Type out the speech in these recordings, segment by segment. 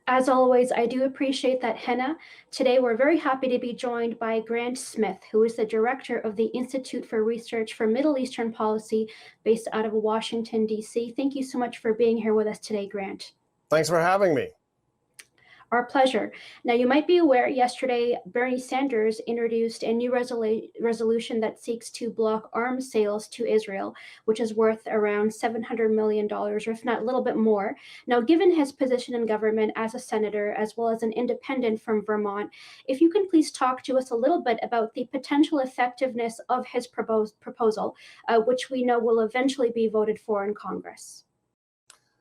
As always, I do appreciate that, Henna. Today, we're very happy to be joined by Grant Smith, who is the director of the Institute for Research for Middle Eastern Policy based out of Washington, D.C. Thank you so much for being here with us today, Grant. Thanks for having me. Our pleasure. Now, you might be aware yesterday, Bernie Sanders introduced a new resolution that seeks to block arms sales to Israel, which is worth around $700 million, or if not a little bit more. Now, given his position in government as a senator, as well as an independent from Vermont, if you can please talk to us a little bit about the potential effectiveness of his proposal, which we know will eventually be voted for in Congress.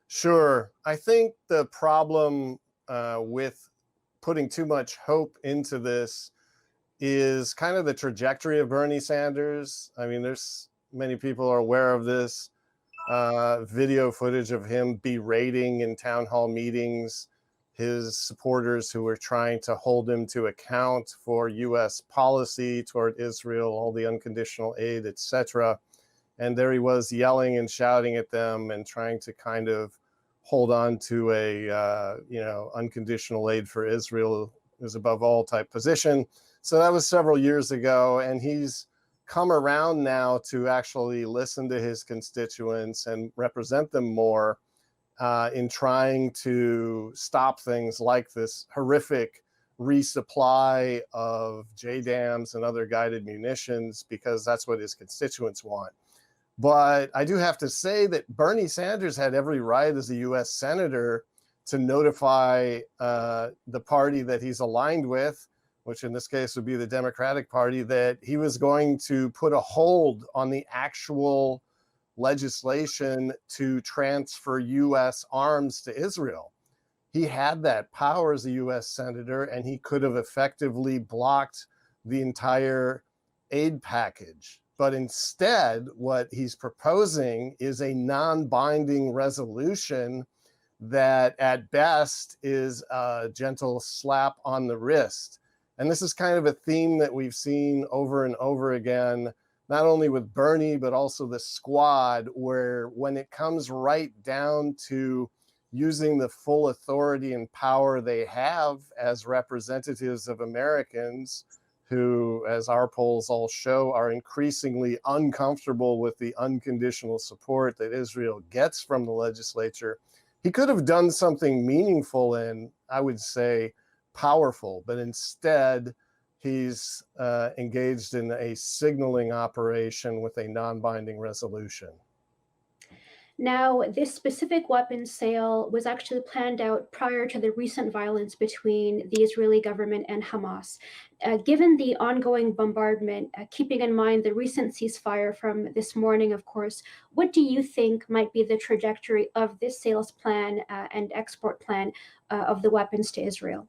Sure. I think the problem with putting too much hope into this is kind of the trajectory of Bernie Sanders. I mean, there's many people are aware of this video footage of him berating in town hall meetings his supporters who were trying to hold him to account for U.S. policy toward Israel, all the unconditional aid, etc. And there he was yelling and shouting at them and trying to kind of hold on to a unconditional aid for Israel is above all type position. So that was several years ago, and he's come around now to actually listen to his constituents and represent them more in trying to stop things like this horrific resupply of JDAMs and other guided munitions, because that's what his constituents want. But I do have to say that Bernie Sanders had every right as a U.S. senator to notify the party that he's aligned with, which in this case would be the Democratic Party, that he was going to put a hold on the actual legislation to transfer U.S. arms to Israel. He had that power as a U.S. senator, and he could have effectively blocked the entire aid package. But instead, what he's proposing is a non-binding resolution that at best is a gentle slap on the wrist. And this is kind of a theme that we've seen over and over again, not only with Bernie, but also the squad, where when it comes right down to using the full authority and power they have as representatives of Americans, who, as our polls all show, are increasingly uncomfortable with the unconditional support that Israel gets from the legislature. He could have done something meaningful and, I would say, powerful, but instead he's engaged in a signaling operation with a non-binding resolution. Now, this specific weapons sale was actually planned out prior to the recent violence between the Israeli government and Hamas. Given the ongoing bombardment, keeping in mind the recent ceasefire from this morning, of course, what do you think might be the trajectory of this sales plan and export plan of the weapons to Israel?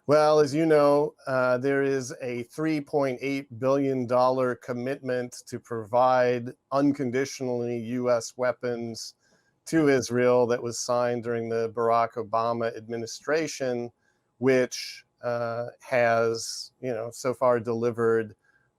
Well, as you know, there is a $3.8 billion commitment to provide unconditionally U.S. weapons to Israel that was signed during the Barack Obama administration, which has, so far delivered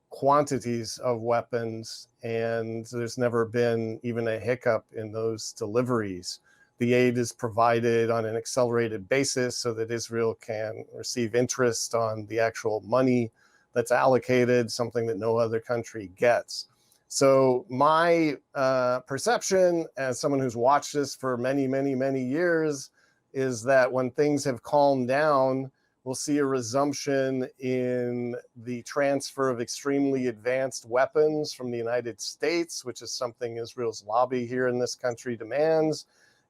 quantities of weapons, and there's never been even a hiccup in those deliveries. The aid is provided on an accelerated basis so that Israel can receive interest on the actual money that's allocated, something that no other country gets. So my perception as someone who's watched this for many, many, many years is that when things have calmed down, we'll see a resumption in the transfer of extremely advanced weapons from the United States, which is something Israel's lobby here in this country demands.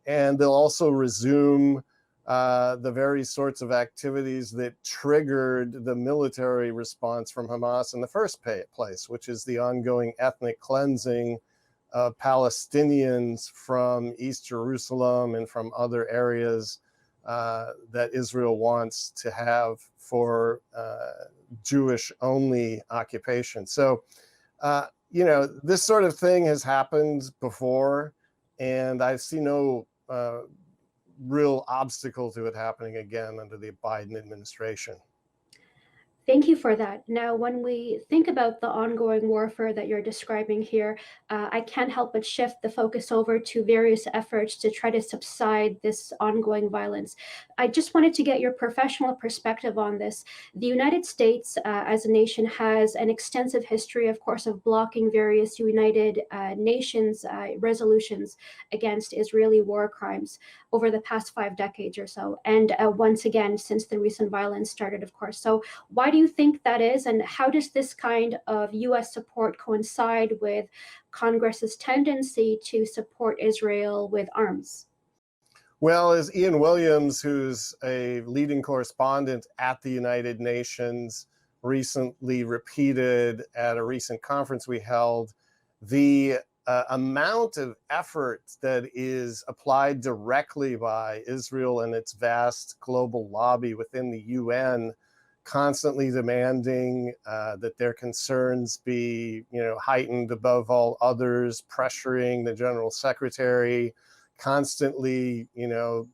And they'll also resume the very sorts of activities that triggered the military response from Hamas in the first place, which is the ongoing ethnic cleansing of Palestinians from East Jerusalem and from other areas that Israel wants to have for Jewish-only occupation. So, this sort of thing has happened before, and I see no real obstacle to it happening again under the Biden administration. Thank you for that. Now, when we think about the ongoing warfare that you're describing here, I can't help but shift the focus over to various efforts to try to subside this ongoing violence. I just wanted to get your professional perspective on this. The United States, as a nation, has an extensive history, of course, of blocking various United Nations resolutions against Israeli war crimes over the past 5 decades or so. And once again, since the recent violence started, of course. So, why do you think that is, and how does this kind of US support coincide with Congress's tendency to support Israel with arms? Well, as Ian Williams, who's a leading correspondent at the United Nations, recently repeated at a recent conference we held, the amount of effort that is applied directly by Israel and its vast global lobby within the UN, constantly demanding that their concerns be, heightened above all others, pressuring the General Secretary, constantly,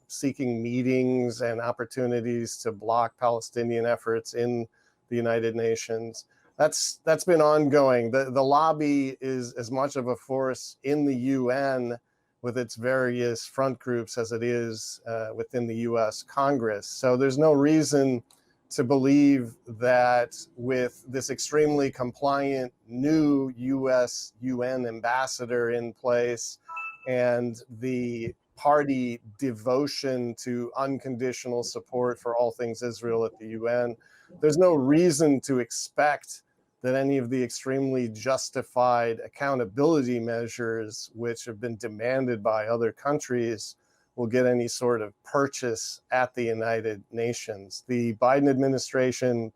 seeking meetings and opportunities to block Palestinian efforts in the United Nations. That's been ongoing. The lobby is as much of a force in the UN with its various front groups as it is within the US Congress. So there's no reason to believe that with this extremely compliant new US UN ambassador in place and the party devotion to unconditional support for all things Israel at the UN, there's no reason to expect that any of the extremely justified accountability measures which have been demanded by other countries will get any sort of purchase at the United Nations. The Biden administration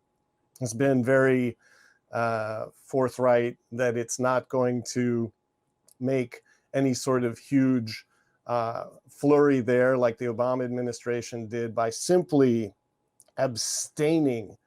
has been very forthright that it's not going to make any sort of huge flurry there like the Obama administration did by simply abstaining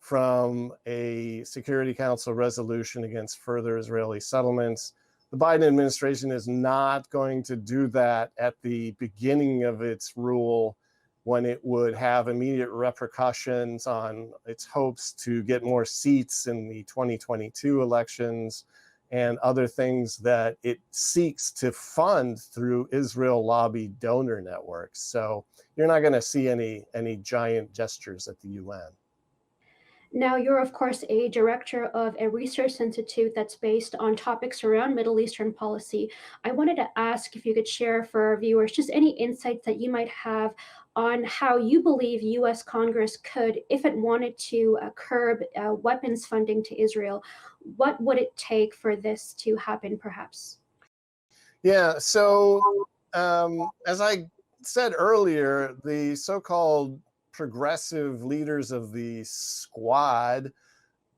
from a Security Council resolution against further Israeli settlements. The Biden administration is not going to do that at the beginning of its rule when it would have immediate repercussions on its hopes to get more seats in the 2022 elections and other things that it seeks to fund through Israel lobby donor networks. So you're not going to see any giant gestures at the UN. Now, you're, of course, a director of a research institute that's based on topics around Middle Eastern policy. I wanted to ask if you could share for our viewers just any insights that you might have on how you believe US Congress could, if it wanted to curb weapons funding to Israel. What would it take for this to happen, perhaps? Yeah, so as I said earlier, the so-called progressive leaders of the Squad,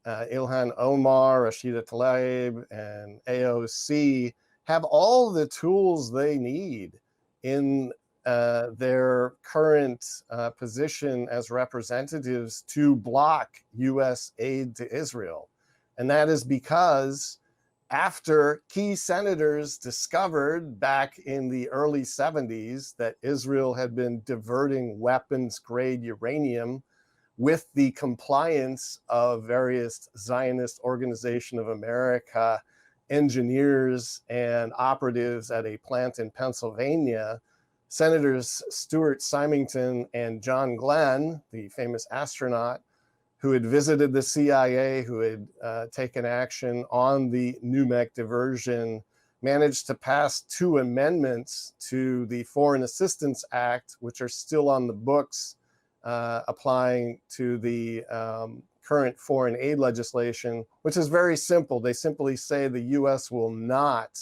Ilhan Omar, Rashida Tlaib, and AOC, have all the tools they need in their current position as representatives to block US aid to Israel. And that is because after key senators discovered back in the early 70s that Israel had been diverting weapons-grade uranium with the compliance of various Zionist Organization of America engineers and operatives at a plant in Pennsylvania, Senators Stuart Symington and John Glenn, the famous astronaut, who had visited the CIA, who had taken action on the NUMEC diversion, managed to pass 2 amendments to the Foreign Assistance Act, which are still on the books, applying to the current foreign aid legislation, which is very simple. They simply say the US will not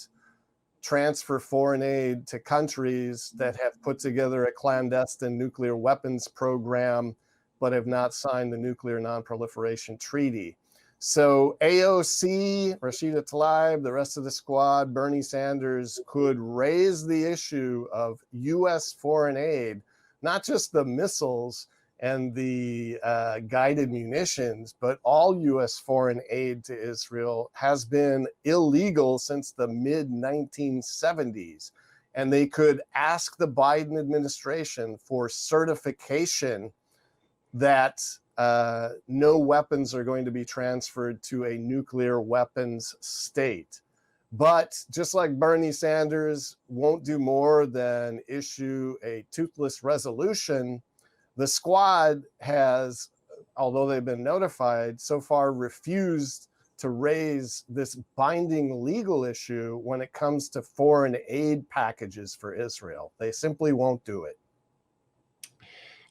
transfer foreign aid to countries that have put together a clandestine nuclear weapons program but have not signed the Nuclear Non-Proliferation Treaty. So AOC, Rashida Tlaib, the rest of the Squad, Bernie Sanders could raise the issue of US foreign aid, not just the missiles and the guided munitions, but all US foreign aid to Israel has been illegal since the mid-1970s. And they could ask the Biden administration for certification that no weapons are going to be transferred to a nuclear weapons state. But just like Bernie Sanders won't do more than issue a toothless resolution, the squad has, although they've been notified, so far refused to raise this binding legal issue when it comes to foreign aid packages for Israel. They simply won't do it.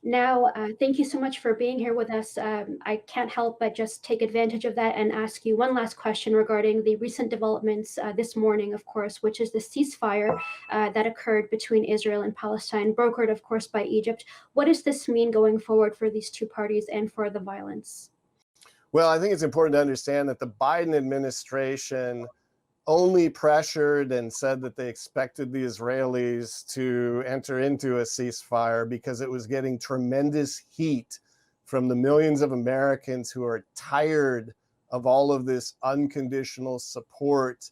Now, thank you so much for being here with us. I can't help but just take advantage of that and ask you one last question regarding the recent developments this morning, of course, which is the ceasefire that occurred between Israel and Palestine, brokered, of course, by Egypt. What does this mean going forward for these two parties and for the violence? Well, I think it's important to understand that the Biden administration only pressured and said that they expected the Israelis to enter into a ceasefire because it was getting tremendous heat from the millions of Americans who are tired of all of this unconditional support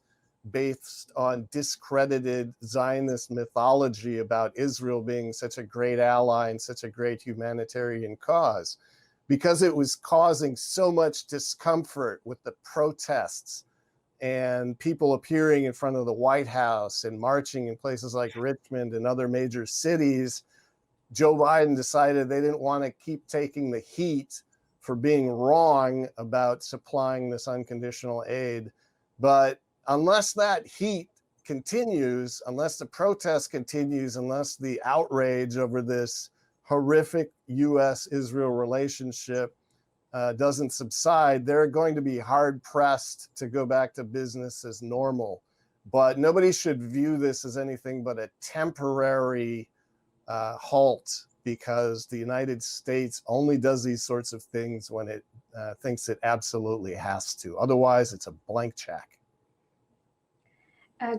based on discredited Zionist mythology about Israel being such a great ally and such a great humanitarian cause. Because it was causing so much discomfort with the protests and people appearing in front of the White House and marching in places like Richmond and other major cities, Joe Biden decided they didn't want to keep taking the heat for being wrong about supplying this unconditional aid. But unless that heat continues, unless the protest continues, unless the outrage over this horrific U.S.-Israel relationship doesn't subside, they're going to be hard pressed to go back to business as normal. But nobody should view this as anything but a temporary halt, because the United States only does these sorts of things when it thinks it absolutely has to. Otherwise, it's a blank check.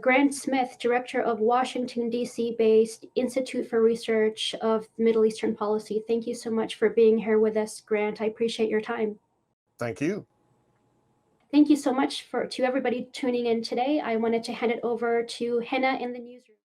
Grant Smith, Director of Washington, D.C. based Institute for Research of Middle Eastern Policy. Thank you so much for being here with us, Grant. I appreciate your time. Thank you. Thank you so much to everybody tuning in today. I wanted to hand it over to Henna in the newsroom.